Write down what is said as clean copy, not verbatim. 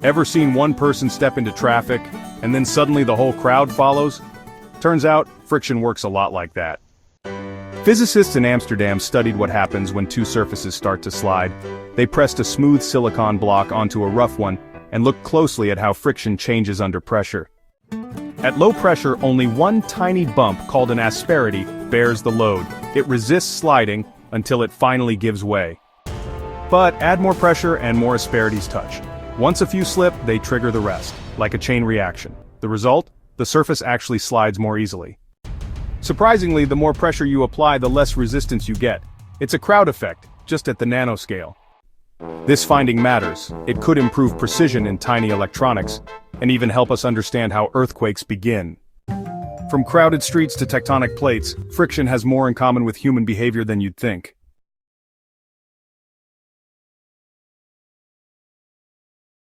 Ever seen one person step into traffic, and then suddenly the whole crowd follows? Turns out, friction works a lot like that. Physicists in Amsterdam studied what happens when two surfaces start to slide. They pressed a smooth silicon block onto a rough one, and looked closely at how friction changes under pressure. At low pressure, only one tiny bump, called an asperity, bears the load. It resists sliding until it finally gives way. But add more pressure and more asperities touch. Once a few slip, they trigger the rest, like a chain reaction. The result? The surface actually slides more easily. Surprisingly, the more pressure you apply, the less resistance you get. It's a crowd effect, just at the nanoscale. This finding matters. It could improve precision in tiny electronics, and even help us understand how earthquakes begin. From crowded streets to tectonic plates, friction has more in common with human behavior than you'd think.